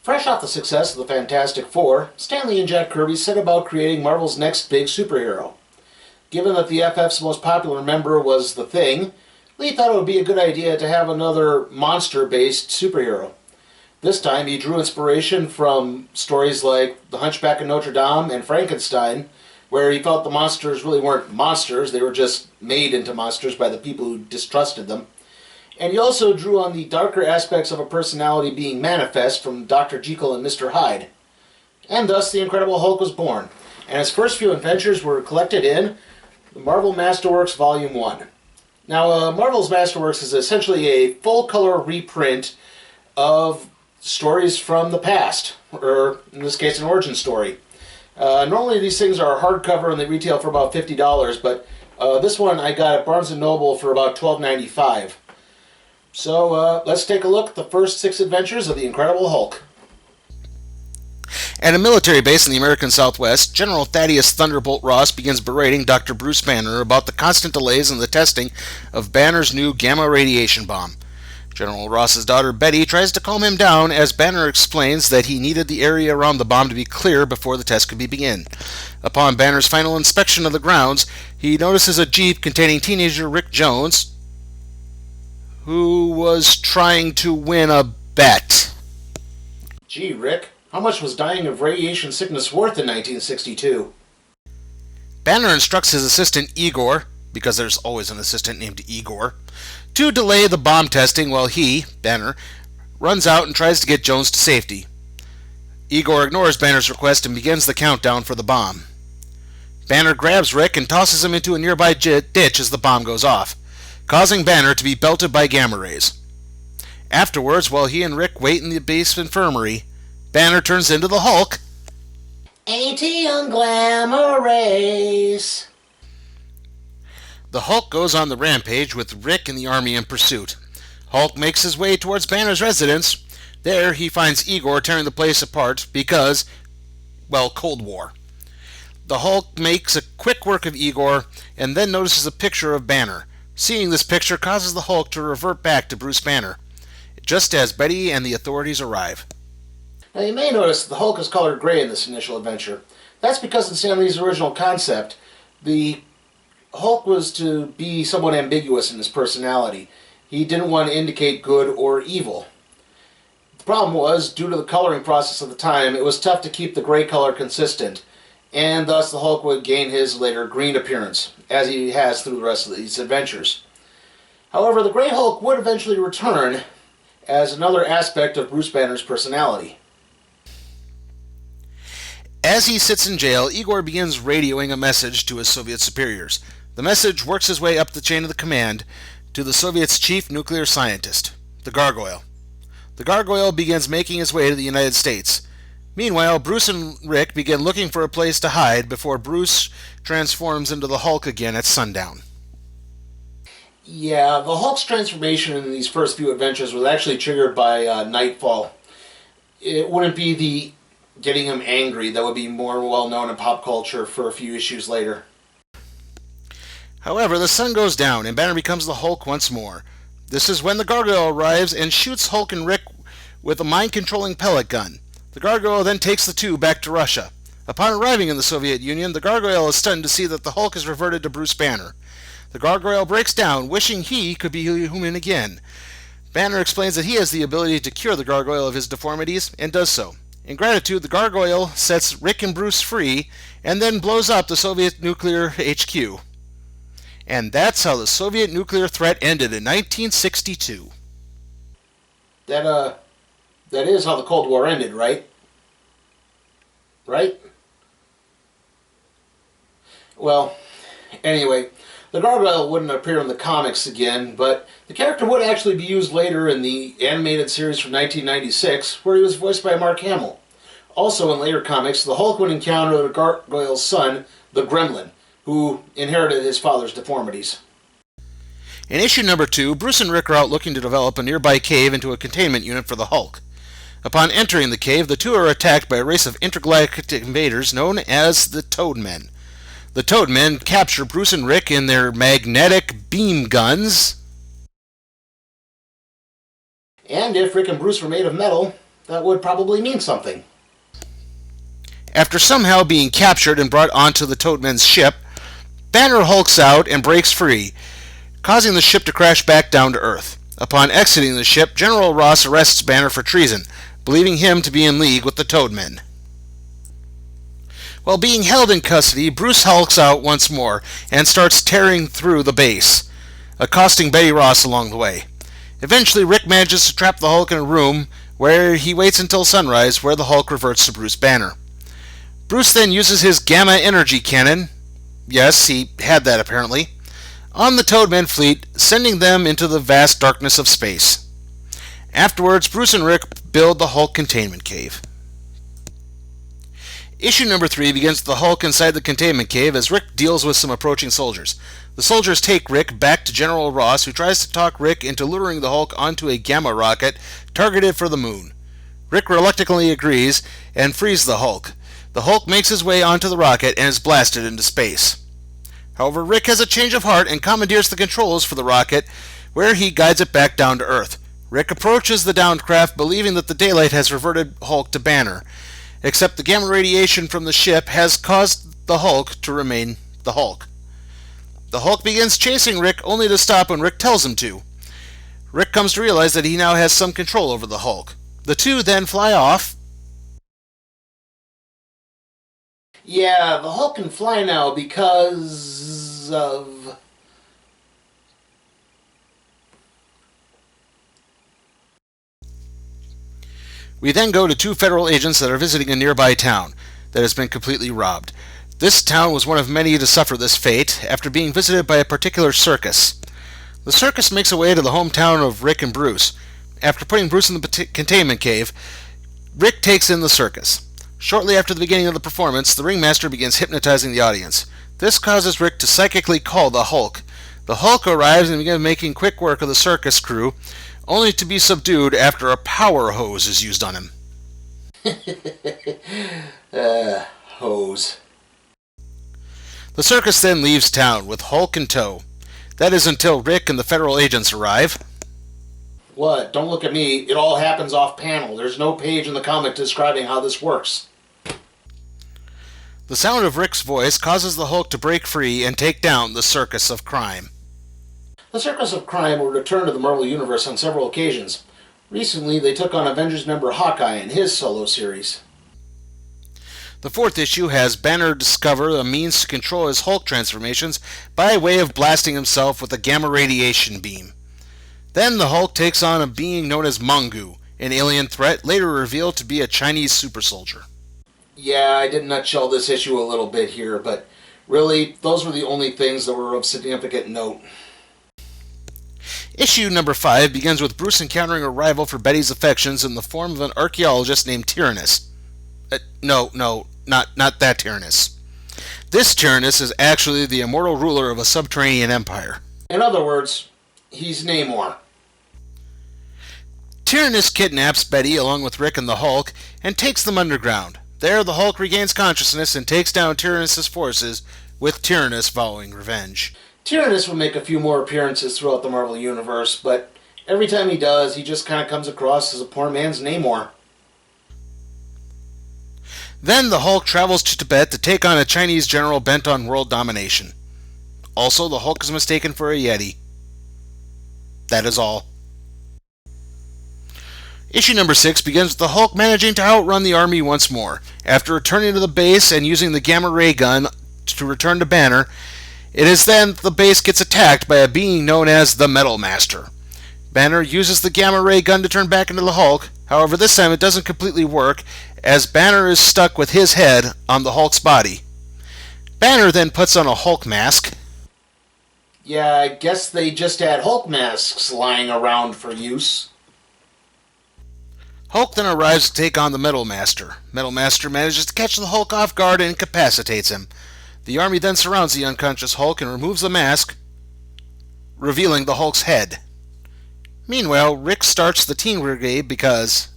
Fresh off the success of the Fantastic Four, Stan Lee and Jack Kirby set about creating Marvel's next big superhero. Given that the FF's most popular member was The Thing, Lee thought it would be a good idea to have another monster-based superhero. This time he drew inspiration from stories like The Hunchback of Notre Dame and Frankenstein, where he felt the monsters really weren't monsters, they were just made into monsters by the people who distrusted them. And he also drew on the darker aspects of a personality being manifest from Dr. Jekyll and Mr. Hyde. And thus the Incredible Hulk was born, and his first few adventures were collected in the Marvel Masterworks Volume 1. Now, Marvel's Masterworks is essentially a full-color reprint of stories from the past, or in this case an origin story. Normally these things are hardcover and they retail for about $50, but this one I got at Barnes & Noble for about $12.95. So let's take a look at the first 6 adventures of the Incredible Hulk. At a military base in the American Southwest, General Thaddeus Thunderbolt Ross begins berating Dr. Bruce Banner about the constant delays in the testing of Banner's new gamma radiation bomb. General Ross's daughter Betty tries to calm him down as Banner explains that he needed the area around the bomb to be clear before the test could begin. Upon Banner's final inspection of the grounds, he notices a Jeep containing teenager Rick Jones, who was trying to win a bet. Gee, Rick, how much was dying of radiation sickness worth in 1962? Banner instructs his assistant Igor, because there's always an assistant named Igor, to delay the bomb testing while he, Banner, runs out and tries to get Jones to safety. Igor ignores Banner's request and begins the countdown for the bomb. Banner grabs Rick and tosses him into a nearby ditch as the bomb goes off, causing Banner to be belted by gamma rays. Afterwards, while he and Rick wait in the base infirmary, Banner turns into the Hulk. Ain't on glamour race. The Hulk goes on the rampage with Rick and the army in pursuit. Hulk makes his way towards Banner's residence. There he finds Igor tearing the place apart because, well, Cold War. The Hulk makes a quick work of Igor and then notices a picture of Banner. Seeing this picture causes the Hulk to revert back to Bruce Banner, just as Betty and the authorities arrive. Now you may notice the Hulk is colored gray in this initial adventure. That's because in Stan Lee's original concept, the Hulk was to be somewhat ambiguous in his personality. He didn't want to indicate good or evil. The problem was, due to the coloring process of the time, it was tough to keep the gray color consistent, and thus the Hulk would gain his later green appearance, as he has through the rest of these adventures. However, the Grey Hulk would eventually return as another aspect of Bruce Banner's personality. As he sits in jail, Igor begins radioing a message to his Soviet superiors. The message works his way up the chain of the command to the Soviet's chief nuclear scientist, the Gargoyle. The Gargoyle begins making his way to the United States. Meanwhile, Bruce and Rick begin looking for a place to hide before Bruce transforms into the Hulk again at sundown. Yeah, the Hulk's transformation in these first few adventures was actually triggered by nightfall. It wouldn't be the getting him angry that would be more well known in pop culture for a few issues later. However, the sun goes down and Banner becomes the Hulk once more. This is when the Gargoyle arrives and shoots Hulk and Rick with a mind-controlling pellet gun. The Gargoyle then takes the two back to Russia. Upon arriving in the Soviet Union, the Gargoyle is stunned to see that the Hulk has reverted to Bruce Banner. The Gargoyle breaks down, wishing he could be human again. Banner explains that he has the ability to cure the Gargoyle of his deformities, and does so. In gratitude, the Gargoyle sets Rick and Bruce free, and then blows up the Soviet nuclear HQ. And that's how the Soviet nuclear threat ended in 1962. That is how the Cold War ended, right? Right? Well, anyway, The Gargoyle wouldn't appear in the comics again, but the character would actually be used later in the animated series from 1996, where he was voiced by Mark Hamill. Also in later comics, the Hulk would encounter the Gargoyle's son, the Gremlin, who inherited his father's deformities. In issue number 2, Bruce and Rick are out looking to develop a nearby cave into a containment unit for the Hulk. Upon entering the cave, the two are attacked by a race of intergalactic invaders known as the Toadmen. The Toadmen capture Bruce and Rick in their magnetic beam guns. And if Rick and Bruce were made of metal, that would probably mean something. After somehow being captured and brought onto the Toadmen's ship, Banner hulks out and breaks free, causing the ship to crash back down to Earth. Upon exiting the ship, General Ross arrests Banner for treason, believing him to be in league with the Toadmen. While being held in custody, Bruce hulks out once more and starts tearing through the base, accosting Betty Ross along the way. Eventually, Rick manages to trap the Hulk in a room where he waits until sunrise, where the Hulk reverts to Bruce Banner. Bruce then uses his gamma energy cannon, yes, he had that apparently, on the Toadmen fleet, sending them into the vast darkness of space. Afterwards, Bruce and Rick build the Hulk containment cave. Issue number 3 begins with the Hulk inside the containment cave as Rick deals with some approaching soldiers. The soldiers take Rick back to General Ross, who tries to talk Rick into luring the Hulk onto a gamma rocket targeted for the moon. Rick reluctantly agrees and frees the Hulk. The Hulk makes his way onto the rocket and is blasted into space. However, Rick has a change of heart and commandeers the controls for the rocket, where he guides it back down to Earth. Rick approaches the downed craft, believing that the daylight has reverted Hulk to Banner, except the gamma radiation from the ship has caused the Hulk to remain the Hulk. The Hulk begins chasing Rick, only to stop when Rick tells him to. Rick comes to realize that he now has some control over the Hulk. The two then fly off. Yeah, the Hulk can fly now because of... We then go to two federal agents that are visiting a nearby town that has been completely robbed. This town was one of many to suffer this fate after being visited by a particular circus. The circus makes a way to the hometown of Rick and Bruce. After putting Bruce in the containment cave, Rick takes in the circus. Shortly after the beginning of the performance, the ringmaster begins hypnotizing the audience. This causes Rick to psychically call the Hulk. The Hulk arrives and begins making quick work of the circus crew, only to be subdued after a power hose is used on him. Hose. The circus then leaves town with Hulk in tow. That is until Rick and the federal agents arrive. What? Don't look at me. It all happens off panel. There's no page in the comic describing how this works. The sound of Rick's voice causes the Hulk to break free and take down the Circus of Crime. The Circus of Crime will return to the Marvel Universe on several occasions. Recently, they took on Avengers member Hawkeye in his solo series. The fourth issue has Banner discover a means to control his Hulk transformations by way of blasting himself with a gamma radiation beam. Then the Hulk takes on a being known as Mongu, an alien threat later revealed to be a Chinese super soldier. Yeah, I did nutshell this issue a little bit here, but really, those were the only things that were of significant note. Issue number 5 begins with Bruce encountering a rival for Betty's affections in the form of an archaeologist named Tyrannus. Not that Tyrannus. This Tyrannus is actually the immortal ruler of a subterranean empire. In other words, he's Namor. Tyrannus kidnaps Betty along with Rick and the Hulk and takes them underground. There, the Hulk regains consciousness and takes down Tyrannus' forces, with Tyrannus vowing revenge. Tyrannus will make a few more appearances throughout the Marvel Universe, but every time he does, he just kind of comes across as a poor man's Namor. Then the Hulk travels to Tibet to take on a Chinese general bent on world domination. Also, the Hulk is mistaken for a Yeti. That is all. Issue number 6 begins with the Hulk managing to outrun the army once more. After returning to the base and using the gamma ray gun to return to Banner, it is then the base gets attacked by a being known as the Metal Master. Banner uses the gamma ray gun to turn back into the Hulk. However, this time it doesn't completely work, as Banner is stuck with his head on the Hulk's body. Banner then puts on a Hulk mask. Yeah, I guess they just had Hulk masks lying around for use. Hulk then arrives to take on the Metal Master. Metal Master manages to catch the Hulk off guard and incapacitates him. The army then surrounds the unconscious Hulk and removes the mask, revealing the Hulk's head. Meanwhile, Rick starts the Teen Brigade because...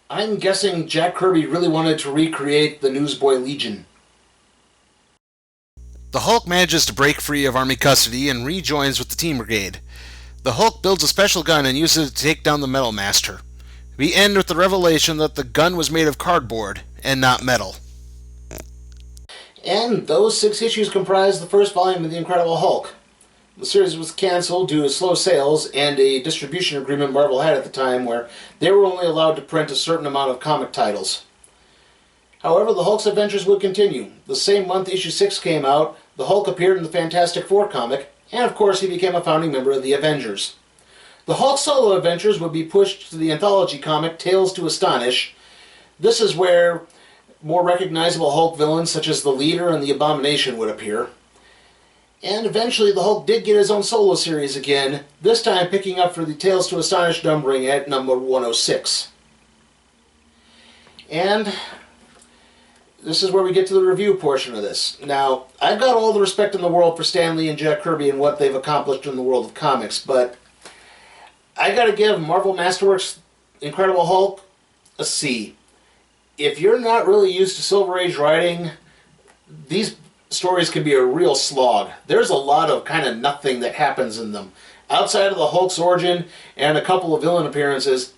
I'm guessing Jack Kirby really wanted to recreate the Newsboy Legion. The Hulk manages to break free of Army custody and rejoins with the Teen Brigade. The Hulk builds a special gun and uses it to take down the Metal Master. We end with the revelation that the gun was made of cardboard and not metal. And those 6 issues comprise the first volume of The Incredible Hulk. The series was cancelled due to slow sales and a distribution agreement Marvel had at the time where they were only allowed to print a certain amount of comic titles. However, the Hulk's adventures would continue. The same month issue 6 came out, the Hulk appeared in the Fantastic Four comic, and of course he became a founding member of the Avengers. The Hulk solo adventures would be pushed to the anthology comic Tales to Astonish. This is where more recognizable Hulk villains such as the Leader and the Abomination would appear. And eventually the Hulk did get his own solo series again, this time picking up for the Tales to Astonish numbering at number 106. And this is where we get to the review portion of this. Now, I've got all the respect in the world for Stan Lee and Jack Kirby and what they've accomplished in the world of comics, but I gotta give Marvel Masterworks Incredible Hulk a C. If you're not really used to Silver Age writing, these stories can be a real slog. There's a lot of kind of nothing that happens in them. Outside of the Hulk's origin and a couple of villain appearances,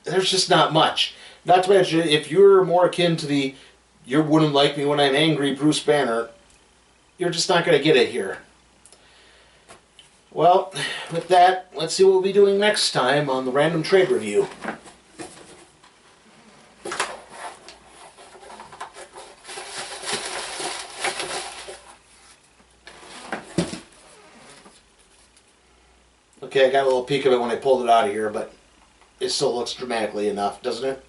there's just not much. Not to mention, if you're more akin to the "you wouldn't like me when I'm angry" Bruce Banner, you're just not going to get it here. Well, with that, let's see what we'll be doing next time on the Random Trade Review. Okay, I got a little peek of it when I pulled it out of here, but it still looks dramatically enough, doesn't it?